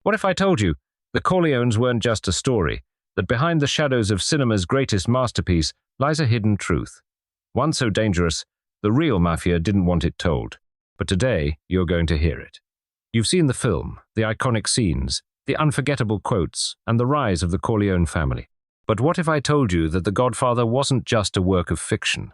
What if I told you the Corleones weren't just a story, that behind the shadows of cinema's greatest masterpiece lies a hidden truth? One so dangerous, the real Mafia didn't want it told. But today, you're going to hear it. You've seen the film, the iconic scenes, the unforgettable quotes, and the rise of the Corleone family. But what if I told you that The Godfather wasn't just a work of fiction?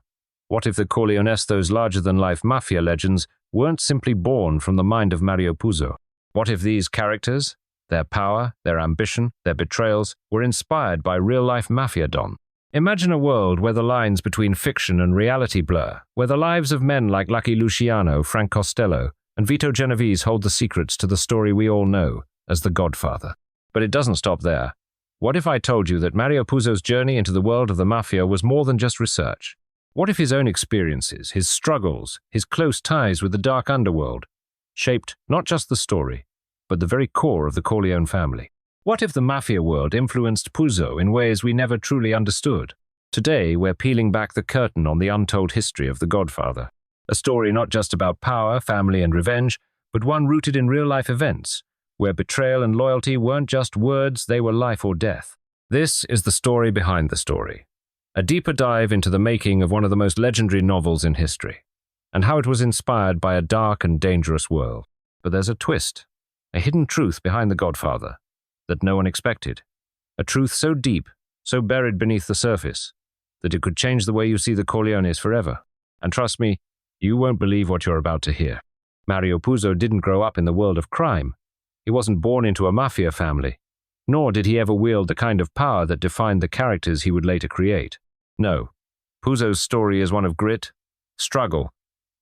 What if the Corleones, those larger-than-life mafia legends, weren't simply born from the mind of Mario Puzo? What if these characters, their power, their ambition, their betrayals, were inspired by real-life mafia don? Imagine a world where the lines between fiction and reality blur, where the lives of men like Lucky Luciano, Frank Costello, and Vito Genovese hold the secrets to the story we all know as The Godfather. But it doesn't stop there. What if I told you that Mario Puzo's journey into the world of the Mafia was more than just research? What if his own experiences, his struggles, his close ties with the dark underworld, shaped not just the story, but the very core of the Corleone family? What if the Mafia world influenced Puzo in ways we never truly understood? Today, we're peeling back the curtain on the untold history of The Godfather. A story not just about power, family, and revenge, but one rooted in real-life events, where betrayal and loyalty weren't just words, they were life or death. This is the story behind the story. A deeper dive into the making of one of the most legendary novels in history, and how it was inspired by a dark and dangerous world. But there's a twist, a hidden truth behind The Godfather that no one expected. A truth so deep, so buried beneath the surface, that it could change the way you see the Corleones forever. And trust me, you won't believe what you're about to hear. Mario Puzo didn't grow up in the world of crime. He wasn't born into a mafia family, nor did he ever wield the kind of power that defined the characters he would later create. No, Puzo's story is one of grit, struggle,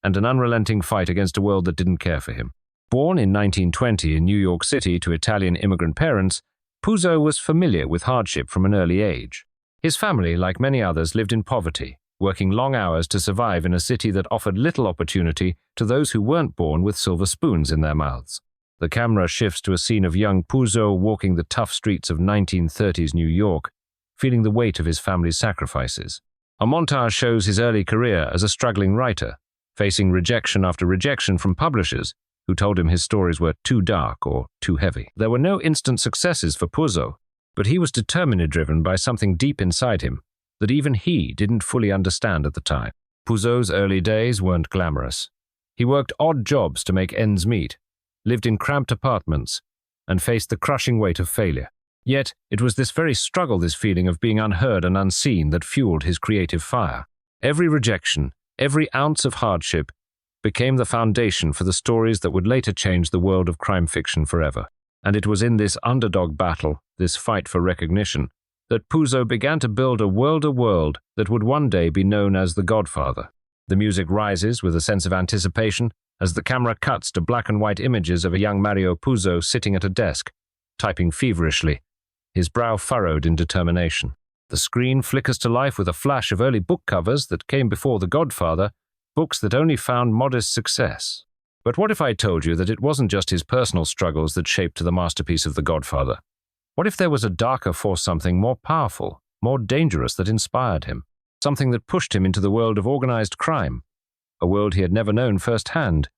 and an unrelenting fight against a world that didn't care for him. Born in 1920 in New York City to Italian immigrant parents, Puzo was familiar with hardship from an early age. His family, like many others, lived in poverty, working long hours to survive in a city that offered little opportunity to those who weren't born with silver spoons in their mouths. The camera shifts to a scene of young Puzo walking the tough streets of 1930s New York, feeling the weight of his family's sacrifices. A montage shows his early career as a struggling writer, facing rejection after rejection from publishers who told him his stories were too dark or too heavy. There were no instant successes for Puzo, but he was determinedly driven by something deep inside him that even he didn't fully understand at the time. Puzo's early days weren't glamorous. He worked odd jobs to make ends meet, lived in cramped apartments, and faced the crushing weight of failure. Yet, it was this very struggle, this feeling of being unheard and unseen, that fueled his creative fire. Every rejection, every ounce of hardship, became the foundation for the stories that would later change the world of crime fiction forever. And it was in this underdog battle, this fight for recognition, that Puzo began to build a world that would one day be known as The Godfather. The music rises with a sense of anticipation as the camera cuts to black and white images of a young Mario Puzo sitting at a desk, typing feverishly, his brow furrowed in determination. The screen flickers to life with a flash of early book covers that came before The Godfather, books that only found modest success. But what if I told you that it wasn't just his personal struggles that shaped the masterpiece of The Godfather? What if there was a darker force, something more powerful, more dangerous that inspired him? Something that pushed him into the world of organized crime, a world he had never known firsthand,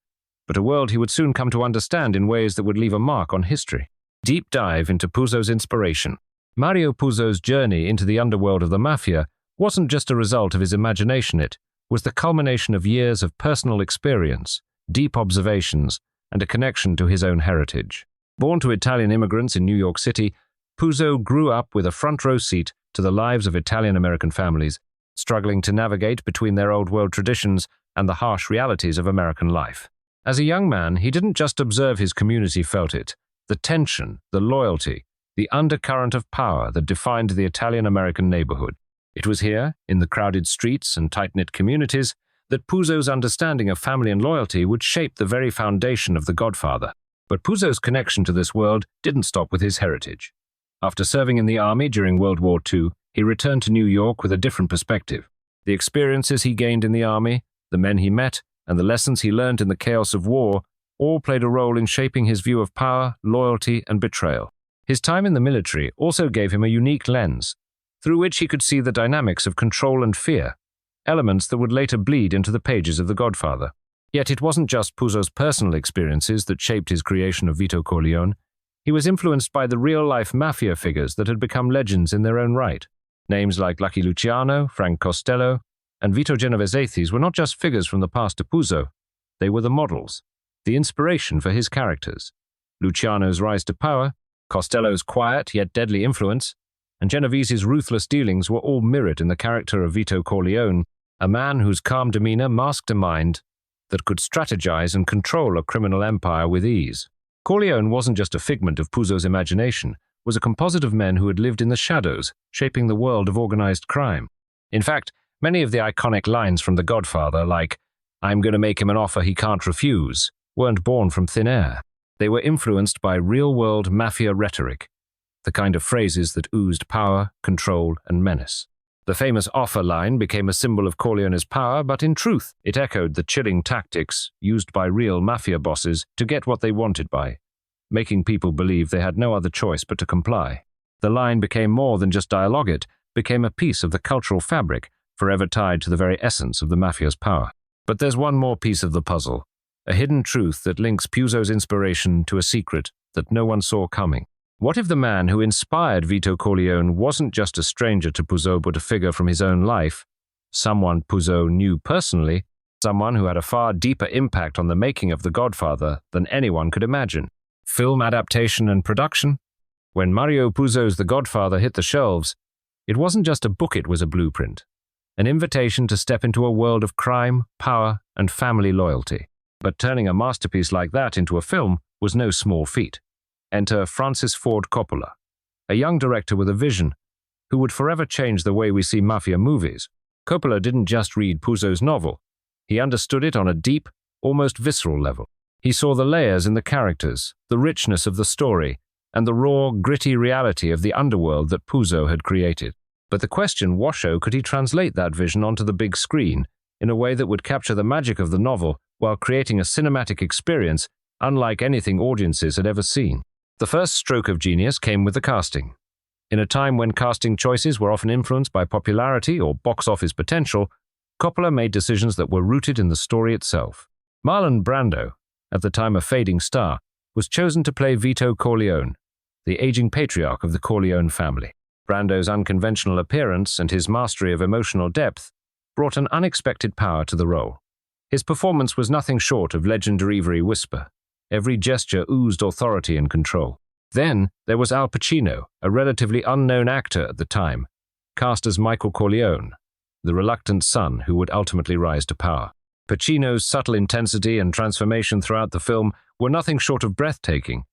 but a world he would soon come to understand in ways that would leave a mark on history. Deep dive into Puzo's inspiration. Mario Puzo's journey into the underworld of the Mafia wasn't just a result of his imagination, it was the culmination of years of personal experience, deep observations, and a connection to his own heritage. Born to Italian immigrants in New York City, Puzo grew up with a front-row seat to the lives of Italian-American families, struggling to navigate between their old-world traditions and the harsh realities of American life. As a young man, he didn't just observe his community, felt it. The tension, the loyalty, the undercurrent of power that defined the Italian-American neighborhood. It was here, in the crowded streets and tight-knit communities, that Puzo's understanding of family and loyalty would shape the very foundation of The Godfather. But Puzo's connection to this world didn't stop with his heritage. After serving in the army during World War II, he returned to New York with a different perspective. The experiences he gained in the army, the men he met, and the lessons he learned in the chaos of war all played a role in shaping his view of power, loyalty, and betrayal. His time in the military also gave him a unique lens, through which he could see the dynamics of control and fear, elements that would later bleed into the pages of The Godfather. Yet it wasn't just Puzo's personal experiences that shaped his creation of Vito Corleone. He was influenced by the real-life mafia figures that had become legends in their own right. Names like Lucky Luciano, Frank Costello, and Vito Genovese's were not just figures from the past to Puzo. They were the models, the inspiration for his characters. Luciano's rise to power, Costello's quiet yet deadly influence, and Genovese's ruthless dealings were all mirrored in the character of Vito Corleone, a man whose calm demeanor masked a mind that could strategize and control a criminal empire with ease. Corleone wasn't just a figment of Puzo's imagination, was a composite of men who had lived in the shadows, shaping the world of organized crime. In fact, many of the iconic lines from The Godfather, like, "I'm going to make him an offer he can't refuse," weren't born from thin air. They were influenced by real-world mafia rhetoric, the kind of phrases that oozed power, control, and menace. The famous offer line became a symbol of Corleone's power, but in truth, it echoed the chilling tactics used by real mafia bosses to get what they wanted by, making people believe they had no other choice but to comply. The line became more than just dialogue, it became a piece of the cultural fabric, forever tied to the very essence of the mafia's power. But there's one more piece of the puzzle, a hidden truth that links Puzo's inspiration to a secret that no one saw coming. What if the man who inspired Vito Corleone wasn't just a stranger to Puzo but a figure from his own life, someone Puzo knew personally, someone who had a far deeper impact on the making of The Godfather than anyone could imagine? Film adaptation and production? When Mario Puzo's The Godfather hit the shelves, it wasn't just a book, it was a blueprint, an invitation to step into a world of crime, power, and family loyalty. But turning a masterpiece like that into a film was no small feat. Enter Francis Ford Coppola, a young director with a vision who would forever change the way we see mafia movies. Coppola didn't just read Puzo's novel. He understood it on a deep, almost visceral level. He saw the layers in the characters, the richness of the story, and the raw, gritty reality of the underworld that Puzo had created. But the question was, could he translate that vision onto the big screen in a way that would capture the magic of the novel while creating a cinematic experience unlike anything audiences had ever seen? The first stroke of genius came with the casting. In a time when casting choices were often influenced by popularity or box office potential, Coppola made decisions that were rooted in the story itself. Marlon Brando, at the time a fading star, was chosen to play Vito Corleone, the aging patriarch of the Corleone family. Brando's unconventional appearance and his mastery of emotional depth brought an unexpected power to the role. His performance was nothing short of legendary whisper. Every gesture oozed authority and control. Then there was Al Pacino, a relatively unknown actor at the time, cast as Michael Corleone, the reluctant son who would ultimately rise to power. Pacino's subtle intensity and transformation throughout the film were nothing short of breathtaking,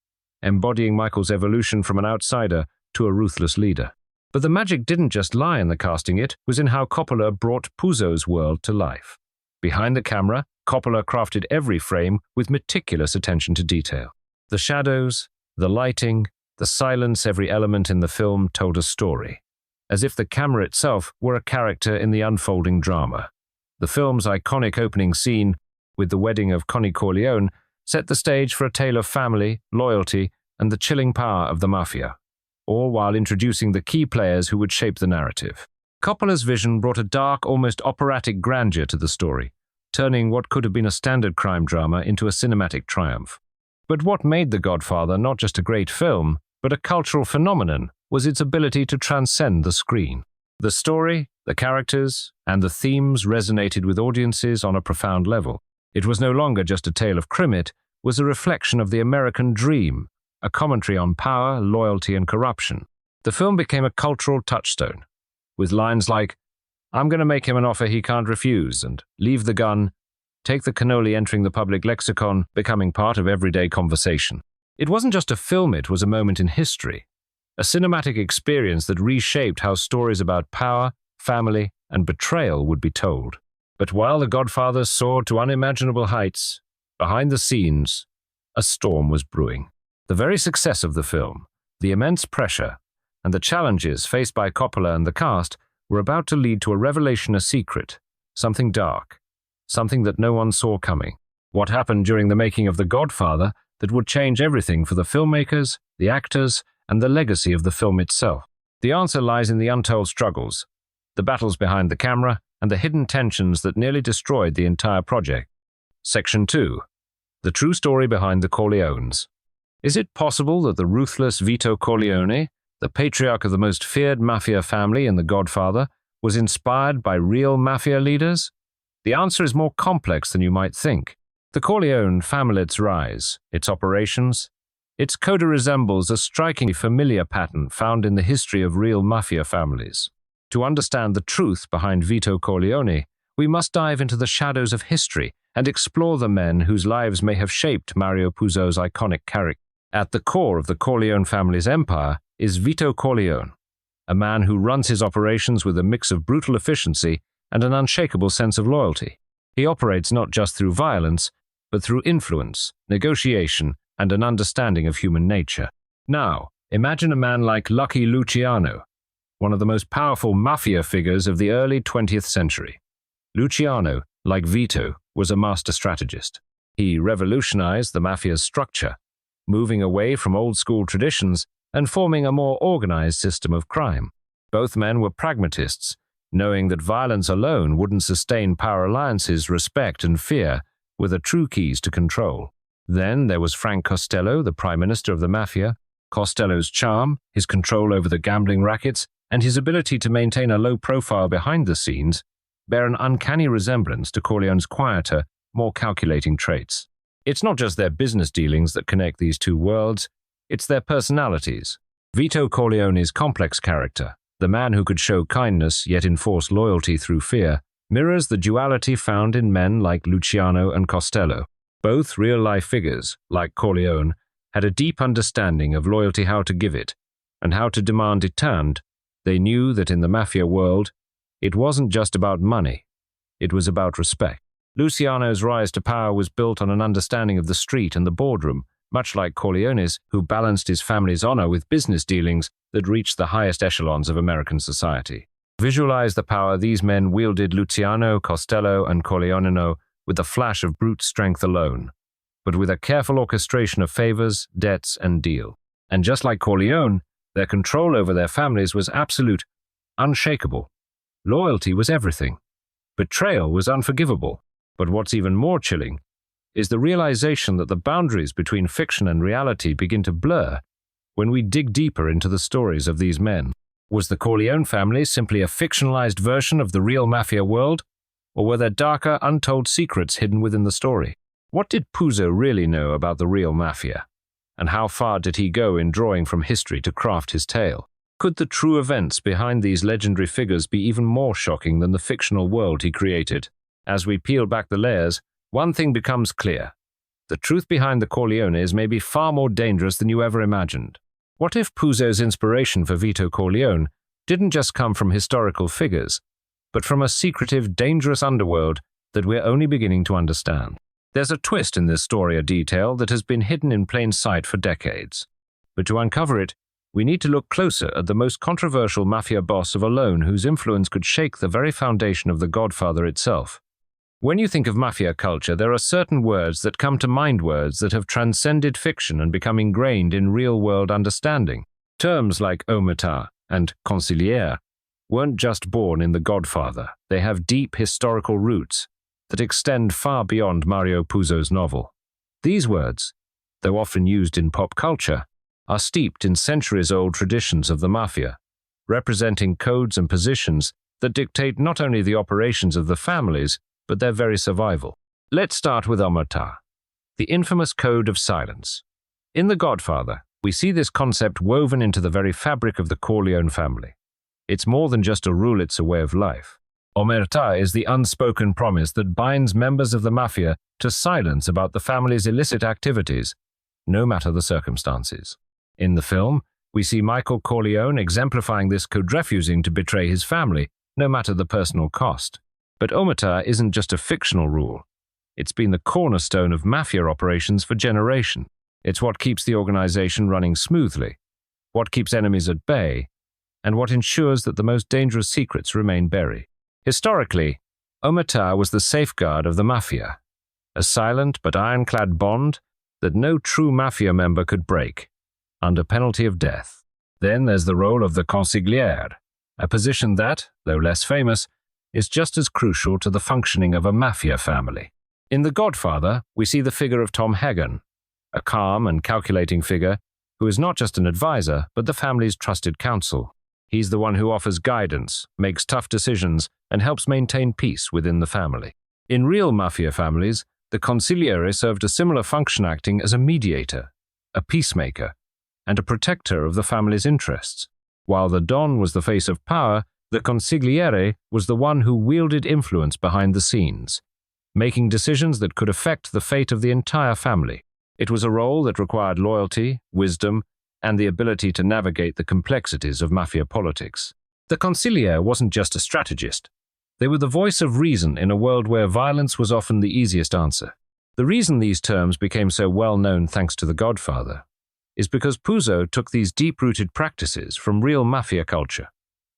embodying Michael's evolution from an outsider to a ruthless leader. But the magic didn't just lie in the casting, it was in how Coppola brought Puzo's world to life. Behind the camera, Coppola crafted every frame with meticulous attention to detail. The shadows, the lighting, the silence, every element in the film told a story, as if the camera itself were a character in the unfolding drama. The film's iconic opening scene, with the wedding of Connie Corleone, set the stage for a tale of family, loyalty, and the chilling power of the mafia, all while introducing the key players who would shape the narrative. Coppola's vision brought a dark, almost operatic grandeur to the story, turning what could have been a standard crime drama into a cinematic triumph. But what made The Godfather not just a great film, but a cultural phenomenon, was its ability to transcend the screen. The story, the characters, and the themes resonated with audiences on a profound level. It was no longer just a tale of crime, it was a reflection of the American dream, a commentary on power, loyalty, and corruption. The film became a cultural touchstone, with lines like, "I'm going to make him an offer he can't refuse," and "leave the gun, take the cannoli," entering the public lexicon, becoming part of everyday conversation. It wasn't just a film, it was a moment in history, a cinematic experience that reshaped how stories about power, family, and betrayal would be told. But while The Godfather soared to unimaginable heights, behind the scenes, a storm was brewing. The very success of the film, the immense pressure, and the challenges faced by Coppola and the cast were about to lead to a revelation, a secret, something dark, something that no one saw coming. What happened during the making of The Godfather that would change everything for the filmmakers, the actors, and the legacy of the film itself? The answer lies in the untold struggles, the battles behind the camera, and the hidden tensions that nearly destroyed the entire project. Section 2. The true story behind the Corleones. Is it possible that the ruthless Vito Corleone, the patriarch of the most feared mafia family in The Godfather, was inspired by real mafia leaders? The answer is more complex than you might think. The Corleone family's rise, its operations, its coda resembles a strikingly familiar pattern found in the history of real mafia families. To understand the truth behind Vito Corleone, we must dive into the shadows of history and explore the men whose lives may have shaped Mario Puzo's iconic character. At the core of the Corleone family's empire is Vito Corleone, a man who runs his operations with a mix of brutal efficiency and an unshakable sense of loyalty. He operates not just through violence, but through influence, negotiation, and an understanding of human nature. Now, imagine a man like Lucky Luciano, one of the most powerful mafia figures of the early 20th century. Luciano, like Vito, was a master strategist. He revolutionized the mafia's structure, moving away from old-school traditions and forming a more organized system of crime. Both men were pragmatists, knowing that violence alone wouldn't sustain power alliances, respect, and fear were the true keys to control. Then there was Frank Costello, the Prime Minister of the Mafia. Costello's charm, his control over the gambling rackets, and his ability to maintain a low profile behind the scenes bear an uncanny resemblance to Corleone's quieter, more calculating traits. It's not just their business dealings that connect these two worlds, it's their personalities. Vito Corleone's complex character, the man who could show kindness yet enforce loyalty through fear, mirrors the duality found in men like Luciano and Costello. Both real-life figures, like Corleone, had a deep understanding of loyalty, how to give it, and how to demand it turned. They knew that in the mafia world, it wasn't just about money, it was about respect. Luciano's rise to power was built on an understanding of the street and the boardroom, much like Corleone's, who balanced his family's honor with business dealings that reached the highest echelons of American society. Visualize the power these men wielded. Luciano, Costello, and Corleone with a flash of brute strength alone, but with a careful orchestration of favors, debts, and deal. And just like Corleone, their control over their families was absolute, unshakable. Loyalty was everything. Betrayal was unforgivable. But what's even more chilling is the realization that the boundaries between fiction and reality begin to blur when we dig deeper into the stories of these men. Was the Corleone family simply a fictionalized version of the real mafia world, or were there darker, untold secrets hidden within the story? What did Puzo really know about the real mafia? And how far did he go in drawing from history to craft his tale? Could the true events behind these legendary figures be even more shocking than the fictional world he created? As we peel back the layers, one thing becomes clear. The truth behind the Corleones may be far more dangerous than you ever imagined. What if Puzo's inspiration for Vito Corleone didn't just come from historical figures, but from a secretive, dangerous underworld that we're only beginning to understand? There's a twist in this story, a detail that has been hidden in plain sight for decades. But to uncover it, we need to look closer at the most controversial mafia boss of alone, whose influence could shake the very foundation of The Godfather itself. When you think of mafia culture, there are certain words that come to mind, words that have transcended fiction and become ingrained in real-world understanding. Terms like omertà and consigliere weren't just born in The Godfather. They have deep historical roots that extend far beyond Mario Puzo's novel. These words, though often used in pop culture, are steeped in centuries-old traditions of the mafia, representing codes and positions that dictate not only the operations of the families, but their very survival. Let's start with omertà, the infamous code of silence. In The Godfather, we see this concept woven into the very fabric of the Corleone family. It's more than just a rule, it's a way of life. Omertà is the unspoken promise that binds members of the mafia to silence about the family's illicit activities, no matter the circumstances. In the film, we see Michael Corleone exemplifying this code, refusing to betray his family, no matter the personal cost. But omertà isn't just a fictional rule. It's been the cornerstone of mafia operations for generations. It's what keeps the organization running smoothly, what keeps enemies at bay, and what ensures that the most dangerous secrets remain buried. Historically, omertà was the safeguard of the mafia, a silent but ironclad bond that no true mafia member could break, under penalty of death. Then there's the role of the consigliere, a position that, though less famous, is just as crucial to the functioning of a mafia family. In The Godfather, we see the figure of Tom Hagen, a calm and calculating figure who is not just an advisor, but the family's trusted counsel. He's the one who offers guidance, makes tough decisions, and helps maintain peace within the family. In real mafia families, the consigliere served a similar function, acting as a mediator, a peacemaker, and a protector of the family's interests. While the Don was the face of power, the consigliere was the one who wielded influence behind the scenes, making decisions that could affect the fate of the entire family. It was a role that required loyalty, wisdom, and the ability to navigate the complexities of mafia politics. The consigliere wasn't just a strategist. They were the voice of reason in a world where violence was often the easiest answer. The reason these terms became so well known thanks to The Godfather is because Puzo took these deep-rooted practices from real mafia culture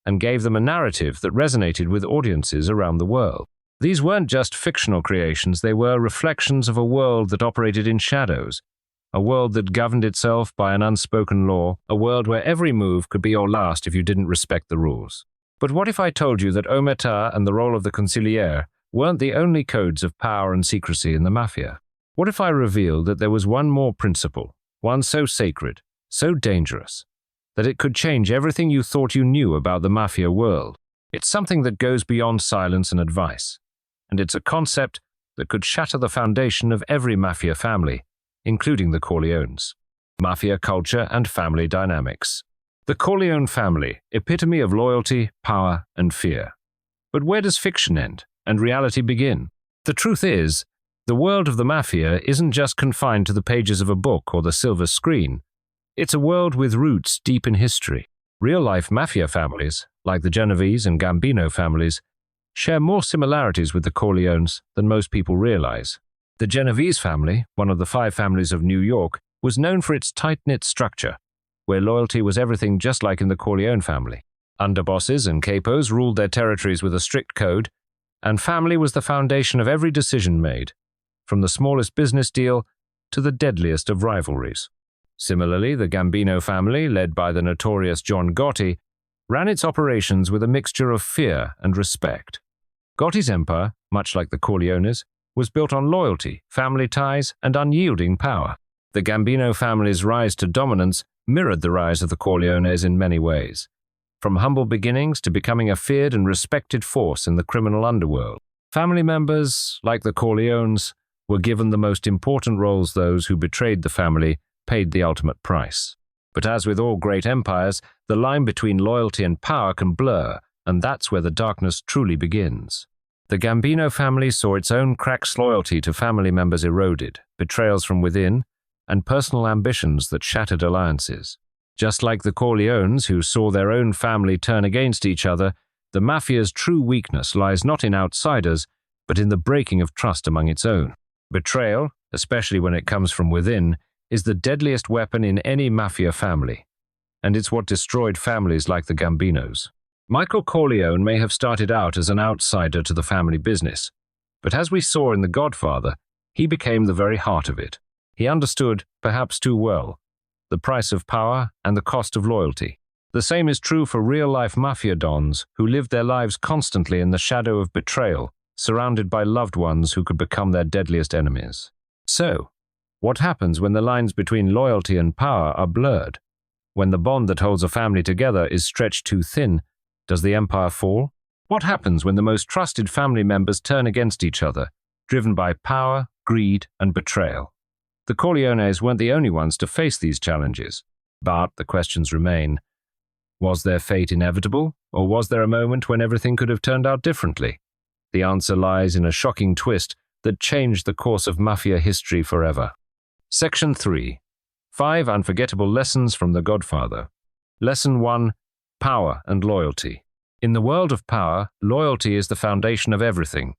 and gave them a narrative that resonated with audiences around the world. These weren't just fictional creations, they were reflections of a world that operated in shadows, a world that governed itself by an unspoken law, a world where every move could be your last if you didn't respect the rules. But what if I told you that omertà and the role of the consigliere weren't the only codes of power and secrecy in the mafia? What if I revealed that there was one more principle, one so sacred, so dangerous, that it could change everything you thought you knew about the mafia world? It's something that goes beyond silence and advice, and it's a concept that could shatter the foundation of every mafia family, including the Corleones. Mafia culture and family dynamics. The Corleone family, epitome of loyalty, power, and fear. But where does fiction end and reality begin? The truth is, the world of the mafia isn't just confined to the pages of a book or the silver screen. It's a world with roots deep in history. Real-life mafia families, like the Genovese and Gambino families, share more similarities with the Corleones than most people realize. The Genovese family, one of the 5 families of New York, was known for its tight-knit structure, where loyalty was everything, just like in the Corleone family. Underbosses and capos ruled their territories with a strict code, and family was the foundation of every decision made, from the smallest business deal to the deadliest of rivalries. Similarly, the Gambino family, led by the notorious John Gotti, ran its operations with a mixture of fear and respect. Gotti's empire, much like the Corleones, was built on loyalty, family ties, and unyielding power. The Gambino family's rise to dominance mirrored the rise of the Corleones in many ways, from humble beginnings to becoming a feared and respected force in the criminal underworld. Family members, like the Corleones, were given the most important roles. Those who betrayed the family paid the ultimate price. But as with all great empires, the line between loyalty and power can blur, and that's where the darkness truly begins. The Gambino family saw its own cracks, loyalty to family members eroded, betrayals from within, and personal ambitions that shattered alliances. Just like the Corleones, who saw their own family turn against each other, the mafia's true weakness lies not in outsiders, but in the breaking of trust among its own. Betrayal, especially when it comes from within, is the deadliest weapon in any mafia family, and it's what destroyed families like the Gambinos. Michael Corleone may have started out as an outsider to the family business, but as we saw in The Godfather, he became the very heart of it. He understood, perhaps too well, the price of power and the cost of loyalty. The same is true for real-life mafia dons who lived their lives constantly in the shadow of betrayal, surrounded by loved ones who could become their deadliest enemies. So, what happens when the lines between loyalty and power are blurred? When the bond that holds a family together is stretched too thin, does the empire fall? What happens when the most trusted family members turn against each other, driven by power, greed, and betrayal? The Corleones weren't the only ones to face these challenges, but the questions remain. Was their fate inevitable, or was there a moment when everything could have turned out differently? The answer lies in a shocking twist that changed the course of mafia history forever. Section 3. 5 Unforgettable Lessons from The Godfather. Lesson 1. Power and Loyalty. In the world of power, loyalty is the foundation of everything.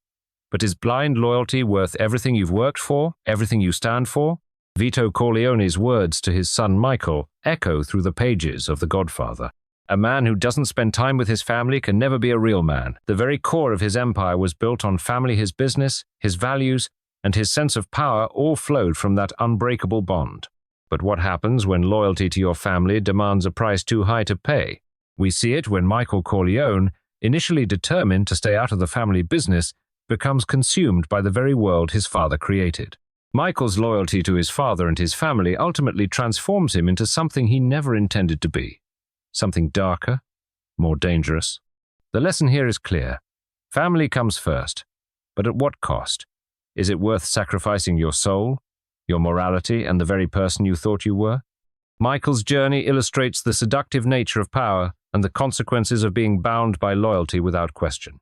But is blind loyalty worth everything you've worked for, everything you stand for? Vito Corleone's words to his son Michael echo through the pages of The Godfather. A man who doesn't spend time with his family can never be a real man. The very core of his empire was built on family. His business, his values, and his sense of power all flowed from that unbreakable bond. But what happens when loyalty to your family demands a price too high to pay? We see it when Michael Corleone, initially determined to stay out of the family business, becomes consumed by the very world his father created. Michael's loyalty to his father and his family ultimately transforms him into something he never intended to be. Something darker, more dangerous. The lesson here is clear. Family comes first, but at what cost? Is it worth sacrificing your soul, your morality, and the very person you thought you were? Michael's journey illustrates the seductive nature of power and the consequences of being bound by loyalty without question.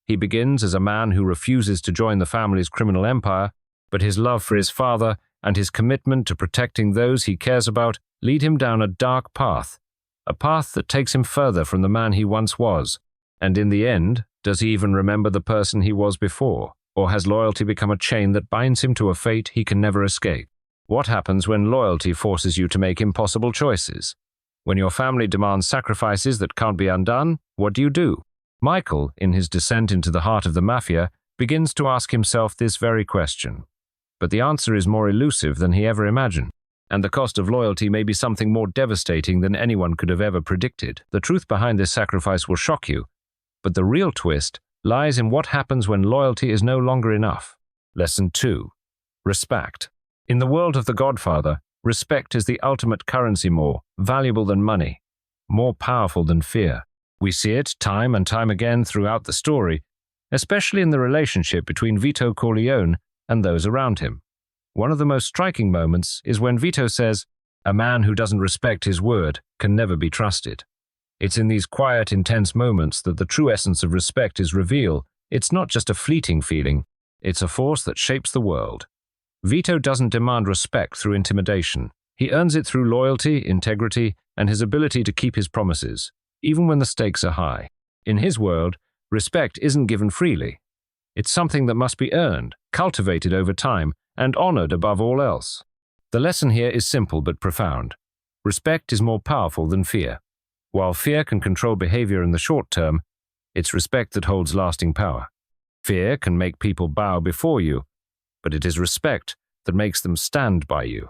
He begins as a man who refuses to join the family's criminal empire, but his love for his father and his commitment to protecting those he cares about lead him down a dark path, a path that takes him further from the man he once was. And in the end, does he even remember the person he was before? Or has loyalty become a chain that binds him to a fate he can never escape? What happens when loyalty forces you to make impossible choices? When your family demands sacrifices that can't be undone, what do? Michael, in his descent into the heart of the Mafia, begins to ask himself this very question. But the answer is more elusive than he ever imagined. And the cost of loyalty may be something more devastating than anyone could have ever predicted. The truth behind this sacrifice will shock you, but the real twist lies in what happens when loyalty is no longer enough. Lesson 2. Respect. In the world of the Godfather, respect is the ultimate currency, more valuable than money, more powerful than fear. We see it time and time again throughout the story, especially in the relationship between Vito Corleone and those around him. One of the most striking moments is when Vito says, "A man who doesn't respect his word can never be trusted." It's in these quiet, intense moments that the true essence of respect is revealed. It's not just a fleeting feeling, it's a force that shapes the world. Vito doesn't demand respect through intimidation. He earns it through loyalty, integrity, and his ability to keep his promises, even when the stakes are high. In his world, respect isn't given freely. It's something that must be earned, cultivated over time, and honored above all else. The lesson here is simple but profound. Respect is more powerful than fear. While fear can control behavior in the short term, it's respect that holds lasting power. Fear can make people bow before you, but it is respect that makes them stand by you,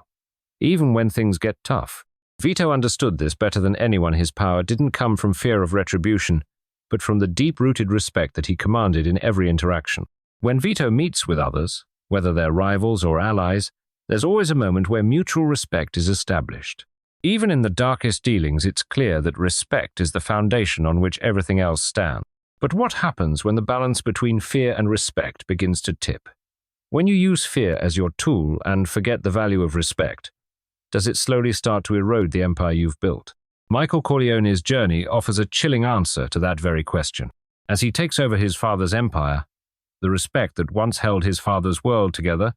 even when things get tough. Vito understood this better than anyone. His power didn't come from fear of retribution, but from the deep-rooted respect that he commanded in every interaction. When Vito meets with others, whether they're rivals or allies, there's always a moment where mutual respect is established. Even in the darkest dealings, it's clear that respect is the foundation on which everything else stands. But what happens when the balance between fear and respect begins to tip? When you use fear as your tool and forget the value of respect, does it slowly start to erode the empire you've built? Michael Corleone's journey offers a chilling answer to that very question. As he takes over his father's empire, the respect that once held his father's world together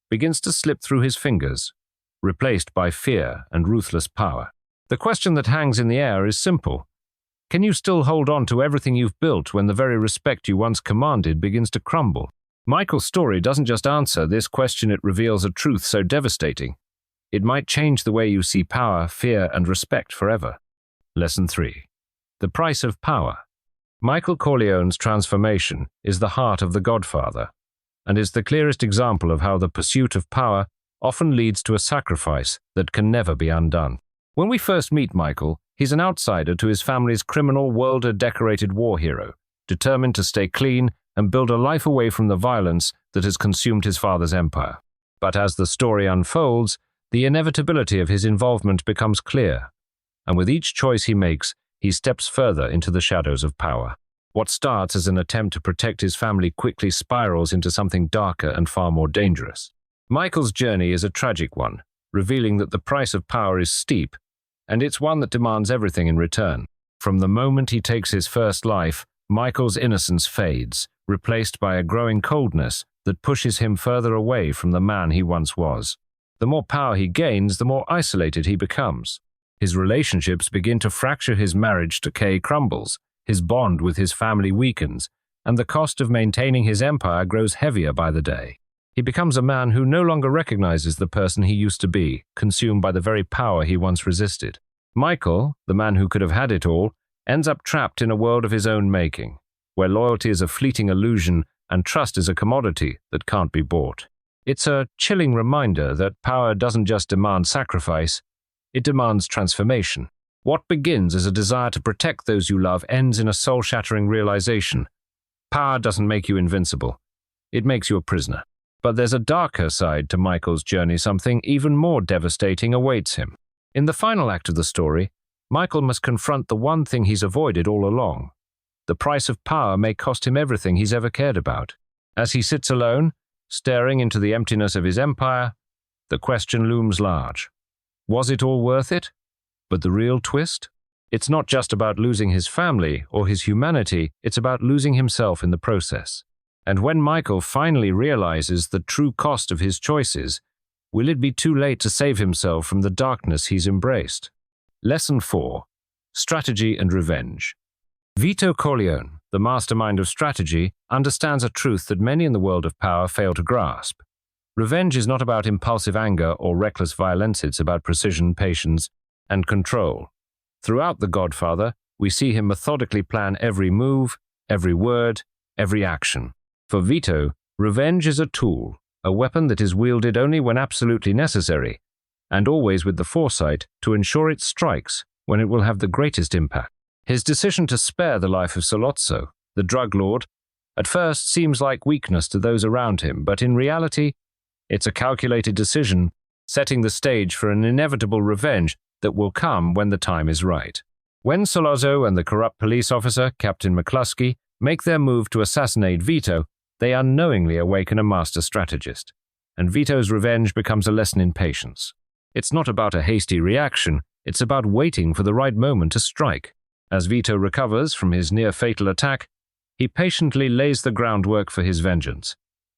begins to slip through his fingers, replaced by fear and ruthless power. The question that hangs in the air is simple. Can you still hold on to everything you've built when the very respect you once commanded begins to crumble? Michael's story doesn't just answer this question, it reveals a truth so devastating. It might change the way you see power, fear, and respect forever. Lesson 3. The price of power. Michael Corleone's transformation is the heart of The Godfather, and is the clearest example of how the pursuit of power often leads to a sacrifice that can never be undone. When we first meet Michael, he's an outsider to his family's criminal, world-decorated war hero, determined to stay clean and build a life away from the violence that has consumed his father's empire. But as the story unfolds, the inevitability of his involvement becomes clear, and with each choice he makes, he steps further into the shadows of power. What starts as an attempt to protect his family quickly spirals into something darker and far more dangerous. Michael's journey is a tragic one, revealing that the price of power is steep, and it's one that demands everything in return. From the moment he takes his first life, Michael's innocence fades, replaced by a growing coldness that pushes him further away from the man he once was. The more power he gains, the more isolated he becomes. His relationships begin to fracture, his marriage to Kay crumbles, his bond with his family weakens, and the cost of maintaining his empire grows heavier by the day. He becomes a man who no longer recognizes the person he used to be, consumed by the very power he once resisted. Michael, the man who could have had it all, ends up trapped in a world of his own making, where loyalty is a fleeting illusion and trust is a commodity that can't be bought. It's a chilling reminder that power doesn't just demand sacrifice, it demands transformation. What begins as a desire to protect those you love ends in a soul-shattering realization. Power doesn't make you invincible. It makes you a prisoner. But there's a darker side to Michael's journey. Something even more devastating awaits him. In the final act of the story, Michael must confront the one thing he's avoided all along. The price of power may cost him everything he's ever cared about. As he sits alone, staring into the emptiness of his empire, the question looms large. Was it all worth it? But the real twist? It's not just about losing his family or his humanity, it's about losing himself in the process. And when Michael finally realizes the true cost of his choices, will it be too late to save himself from the darkness he's embraced? Lesson 4. Strategy and Revenge. Vito Corleone, the mastermind of strategy, understands a truth that many in the world of power fail to grasp. Revenge is not about impulsive anger or reckless violence, it's about precision, patience, and control. Throughout The Godfather, we see him methodically plan every move, every word, every action. For Vito, revenge is a tool, a weapon that is wielded only when absolutely necessary, and always with the foresight to ensure it strikes when it will have the greatest impact. His decision to spare the life of Sollozzo, the drug lord, at first seems like weakness to those around him, but in reality, it's a calculated decision, setting the stage for an inevitable revenge that will come when the time is right. When Sollozzo and the corrupt police officer, Captain McCluskey, make their move to assassinate Vito, they unknowingly awaken a master strategist, and Vito's revenge becomes a lesson in patience. It's not about a hasty reaction, it's about waiting for the right moment to strike. As Vito recovers from his near-fatal attack, he patiently lays the groundwork for his vengeance,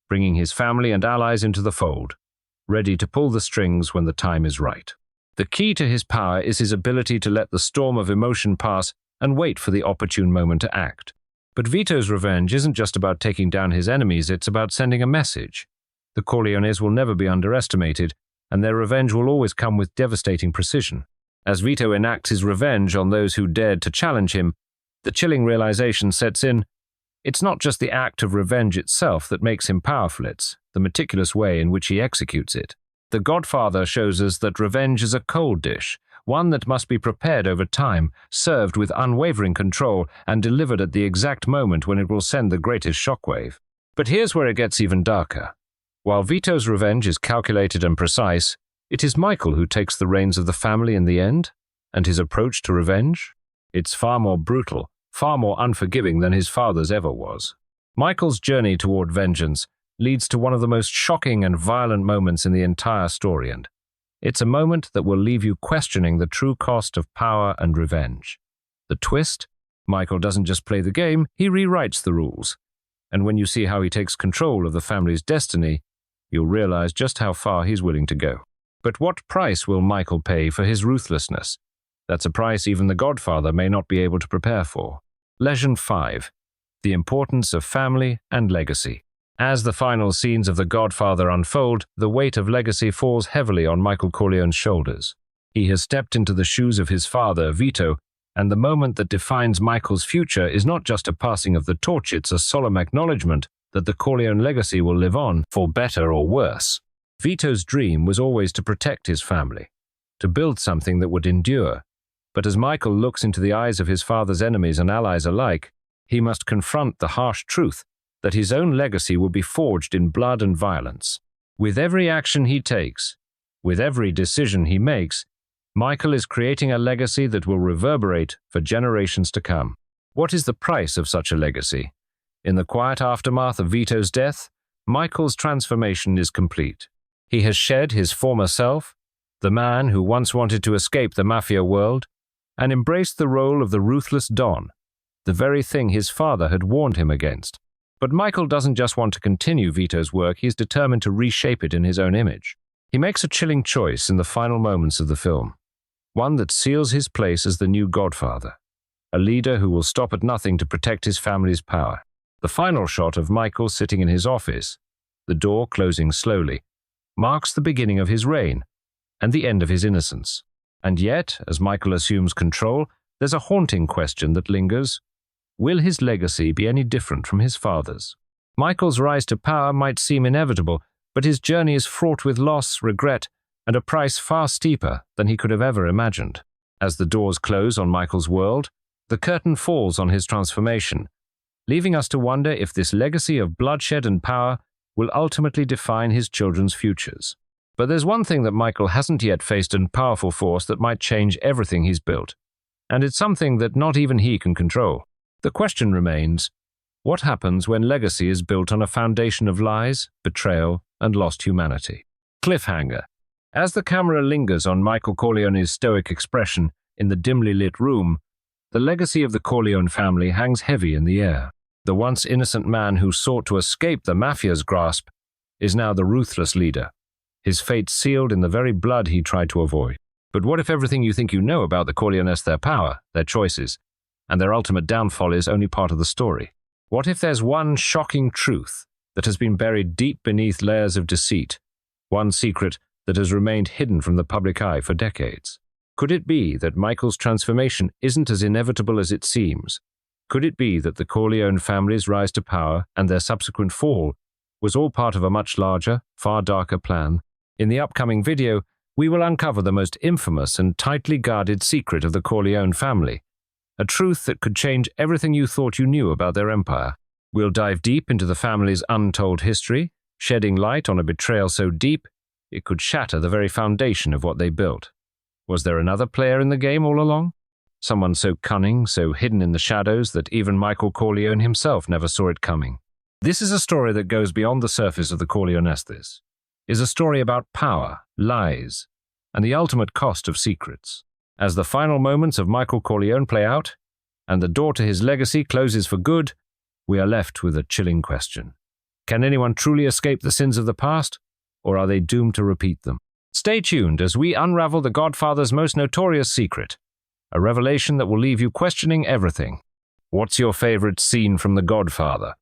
bringing his family and allies into the fold, ready to pull the strings when the time is right. The key to his power is his ability to let the storm of emotion pass and wait for the opportune moment to act. But Vito's revenge isn't just about taking down his enemies, it's about sending a message. The Corleones will never be underestimated, and their revenge will always come with devastating precision. As Vito enacts his revenge on those who dared to challenge him, the chilling realization sets in. It's not just the act of revenge itself that makes him powerful, it's the meticulous way in which he executes it. The Godfather shows us that revenge is a cold dish, one that must be prepared over time, served with unwavering control, and delivered at the exact moment when it will send the greatest shockwave. But here's where it gets even darker. While Vito's revenge is calculated and precise, it is Michael who takes the reins of the family in the end, and his approach to revenge? It's far more brutal, far more unforgiving than his father's ever was. Michael's journey toward vengeance leads to one of the most shocking and violent moments in the entire story, and it's a moment that will leave you questioning the true cost of power and revenge. The twist? Michael doesn't just play the game, he rewrites the rules. And when you see how he takes control of the family's destiny, you'll realize just how far he's willing to go. But what price will Michael pay for his ruthlessness? That's a price even the Godfather may not be able to prepare for. Lesson 5. The importance of family and legacy. As the final scenes of The Godfather unfold, the weight of legacy falls heavily on Michael Corleone's shoulders. He has stepped into the shoes of his father, Vito, and the moment that defines Michael's future is not just a passing of the torch, it's a solemn acknowledgement that the Corleone legacy will live on, for better or worse. Vito's dream was always to protect his family, to build something that would endure. But as Michael looks into the eyes of his father's enemies and allies alike, he must confront the harsh truth that his own legacy will be forged in blood and violence. With every action he takes, with every decision he makes, Michael is creating a legacy that will reverberate for generations to come. What is the price of such a legacy? In the quiet aftermath of Vito's death, Michael's transformation is complete. He has shed his former self, the man who once wanted to escape the Mafia world, and embraced the role of the ruthless Don, the very thing his father had warned him against. But Michael doesn't just want to continue Vito's work, he's determined to reshape it in his own image. He makes a chilling choice in the final moments of the film, one that seals his place as the new Godfather, a leader who will stop at nothing to protect his family's power. The final shot of Michael sitting in his office, the door closing slowly, marks the beginning of his reign and the end of his innocence. And yet, as Michael assumes control, there's a haunting question that lingers. Will his legacy be any different from his father's? Michael's rise to power might seem inevitable, but his journey is fraught with loss, regret, and a price far steeper than he could have ever imagined. As the doors close on Michael's world, the curtain falls on his transformation, leaving us to wonder if this legacy of bloodshed and power will ultimately define his children's futures. But there's one thing that Michael hasn't yet faced, a powerful force that might change everything he's built. And it's something that not even he can control. The question remains, what happens when legacy is built on a foundation of lies, betrayal, and lost humanity? Cliffhanger. As the camera lingers on Michael Corleone's stoic expression in the dimly lit room, the legacy of the Corleone family hangs heavy in the air. The once innocent man who sought to escape the Mafia's grasp is now the ruthless leader, his fate sealed in the very blood he tried to avoid. But what if everything you think you know about the Corleones, their power, their choices, and their ultimate downfall is only part of the story? What if there's one shocking truth that has been buried deep beneath layers of deceit, one secret that has remained hidden from the public eye for decades? Could it be that Michael's transformation isn't as inevitable as it seems? Could it be that the Corleone family's rise to power and their subsequent fall was all part of a much larger, far darker plan? In the upcoming video, we will uncover the most infamous and tightly guarded secret of the Corleone family, a truth that could change everything you thought you knew about their empire. We'll dive deep into the family's untold history, shedding light on a betrayal so deep it could shatter the very foundation of what they built. Was there another player in the game all along? Someone so cunning, so hidden in the shadows that even Michael Corleone himself never saw it coming. This is a story that goes beyond the surface of the Corleones. This is a story about power, lies, and the ultimate cost of secrets. As the final moments of Michael Corleone play out, and the door to his legacy closes for good, we are left with a chilling question. Can anyone truly escape the sins of the past, or are they doomed to repeat them? Stay tuned as we unravel the Godfather's most notorious secret, a revelation that will leave you questioning everything. What's your favorite scene from The Godfather?